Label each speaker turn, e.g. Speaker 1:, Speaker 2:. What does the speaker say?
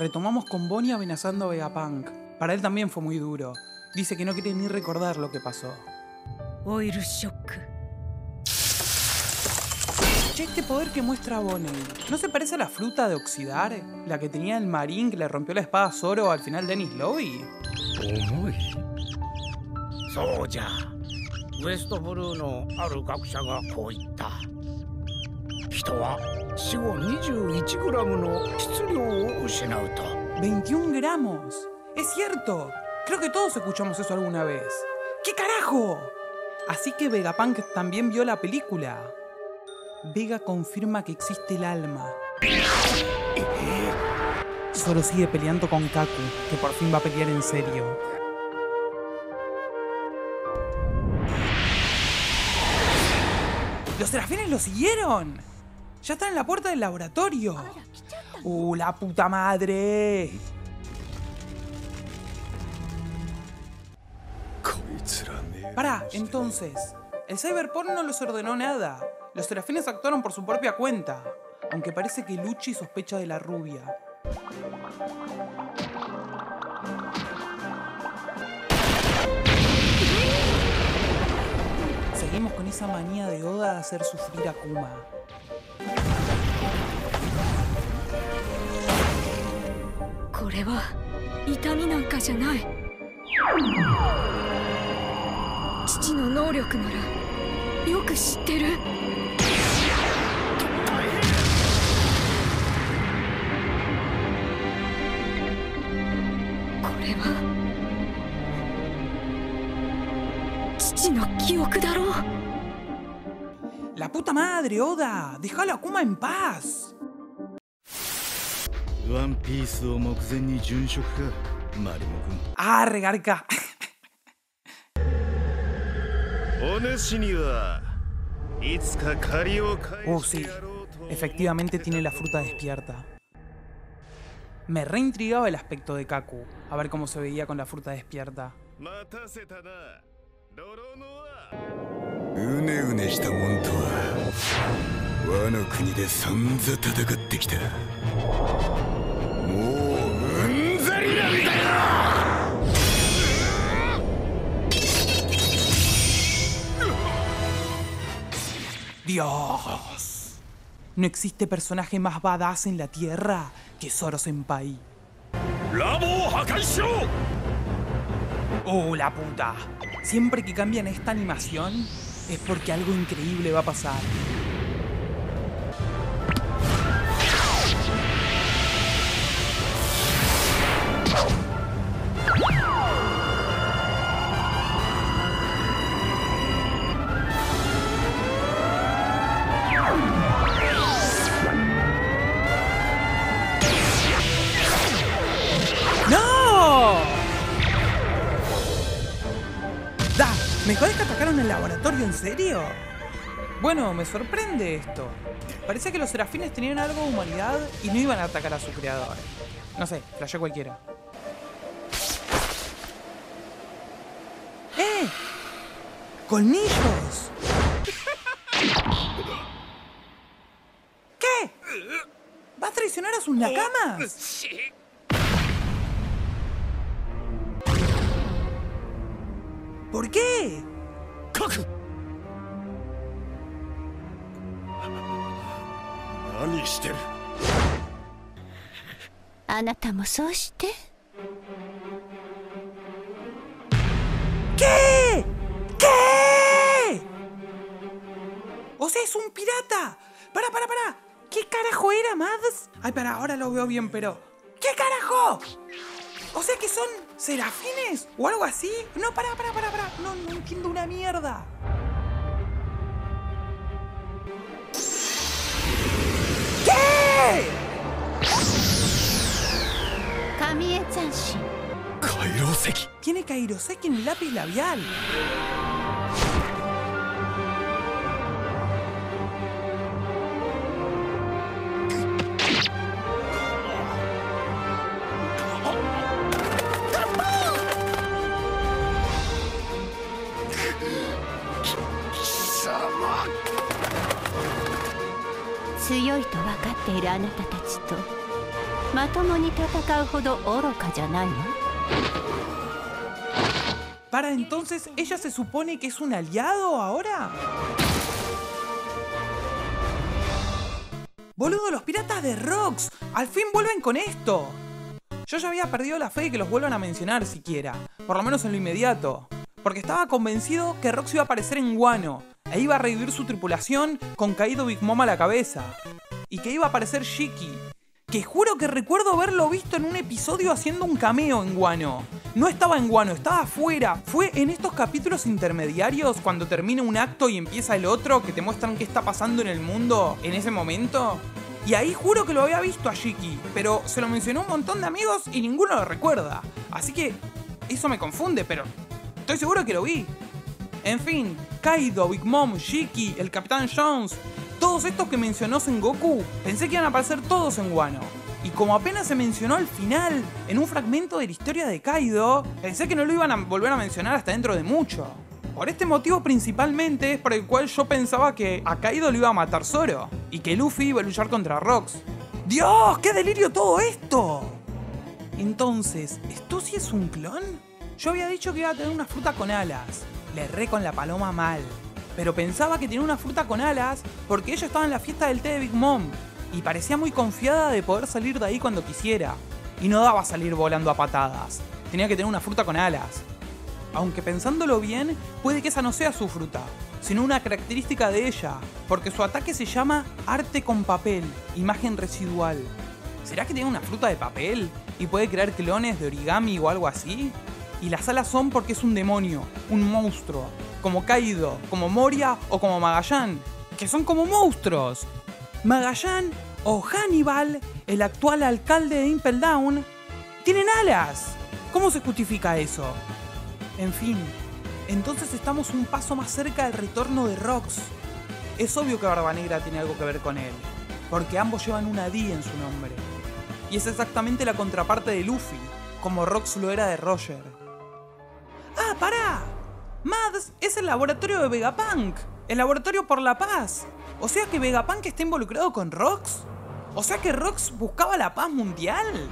Speaker 1: Retomamos con Bonnie amenazando a Vegapunk. Para él también fue muy duro. Dice que no quiere ni recordar lo que pasó.
Speaker 2: Oil Shock.
Speaker 1: Che, este poder que muestra Bonnie, ¿no se parece a la fruta de oxidar? La que tenía el marín que le rompió la espada a Zoro al final de Enies Lobby.
Speaker 3: そうじゃ。ウエストブルーのある学者がこう言った。人は死後21グラムの質量を失うと。
Speaker 1: 21 gramos. Es cierto. Creo que todos escuchamos eso alguna vez. ¿Qué carajo? Así que Vegapunk también vio la película. Vega confirma que existe el alma. Zoro sigue peleando con Kaku, que por fin va a pelear en serio. ¡Los serafines lo siguieron! ¡Ya están en la puerta del laboratorio! ¡La puta madre! Pará, entonces, el Cyberporn no les ordenó nada. Los serafines actuaron por su propia cuenta, aunque parece que Lucci sospecha de la rubia. Seguimos con esa manía de Oda de hacer sufrir a Kuma. ¡La puta madre, Oda! ¡Déjalo a Kuma en paz! ¡Arre, Garca! Sí. Efectivamente tiene la fruta despierta. Me reintrigaba el aspecto de Kaku. A ver cómo se veía con la fruta despierta. ¡Dios! No existe personaje más badass en la tierra que Zoro Senpai. ¡Oh, la puta! Siempre que cambian esta animación es porque algo increíble va a pasar. ¿Me jodés que atacaron el laboratorio en serio? Bueno, me sorprende esto. Parece que los serafines tenían algo de humanidad y no iban a atacar a su creador. No sé, flasheó cualquiera. ¡Eh! ¡Colmillos! ¿Qué? ¿Va a traicionar a sus nakamas?
Speaker 3: Sí.
Speaker 1: ¿Por qué?
Speaker 3: ¡Kaku! ¿Qué estás haciendo?
Speaker 1: ¿Qué? ¿Qué? O sea, es un pirata. Para. ¿Qué carajo era, Mads? Ay, para, ahora lo veo bien, pero... ¿Qué carajo? O sea que son serafines o algo así. No, para. No entiendo una mierda. ¿Qué?
Speaker 3: Kairoseki.
Speaker 1: Tiene Kairoseki en el lápiz labial.
Speaker 2: まともに戦うほど愚かじゃないわ。
Speaker 1: Para, entonces, ¿ella se supone que es un aliado ahora? Boludo, los piratas de Rox, al fin vuelven con esto. Yo ya había perdido la fe de que los vuelvan a mencionar siquiera, por lo menos en lo inmediato, porque estaba convencido que Rox iba a aparecer en Wano, e iba a revivir su tripulación con Kaido Big Mom a la cabeza, y que iba a aparecer Shiki, que juro que recuerdo haberlo visto en un episodio haciendo un cameo en Wano. No estaba en Wano, estaba afuera. Fue en estos capítulos intermediarios, cuando termina un acto y empieza el otro, que te muestran qué está pasando en el mundo en ese momento. Y ahí juro que lo había visto a Shiki, pero se lo mencionó un montón de amigos y ninguno lo recuerda. Así que eso me confunde, pero estoy seguro que lo vi. En fin, Kaido, Big Mom, Shiki, el Capitán Jones, todos estos que mencionó Sengoku, pensé que iban a aparecer todos en Wano. Y como apenas se mencionó al final, en un fragmento de la historia de Kaido, pensé que no lo iban a volver a mencionar hasta dentro de mucho. Por este motivo principalmente es por el cual yo pensaba que a Kaido lo iba a matar Zoro, y que Luffy iba a luchar contra Rox. ¡Dios! ¡Qué delirio todo esto! Entonces, ¿esto sí es un clon? Yo había dicho que iba a tener una fruta con alas. Le erré con la paloma mal. Pero pensaba que tenía una fruta con alas porque ella estaba en la fiesta del té de Big Mom y parecía muy confiada de poder salir de ahí cuando quisiera. Y no daba salir volando a patadas. Tenía que tener una fruta con alas. Aunque pensándolo bien, puede que esa no sea su fruta, sino una característica de ella, porque su ataque se llama arte con papel, imagen residual. ¿Será que tiene una fruta de papel y puede crear clones de origami o algo así? Y las alas son porque es un demonio, un monstruo, como Kaido, como Moria o como Magallan, que son como monstruos. Magallan o Hannibal, el actual alcalde de Impel Down, tienen alas. ¿Cómo se justifica eso? En fin, entonces estamos un paso más cerca del retorno de Rox. Es obvio que Barba Negra tiene algo que ver con él, porque ambos llevan una D en su nombre. Y es exactamente la contraparte de Luffy, como Rox lo era de Roger. ¡Ah, pará! Mads es el laboratorio de Vegapunk, el laboratorio por la paz. O sea que Vegapunk está involucrado con Rox. O sea que Rox buscaba la paz mundial.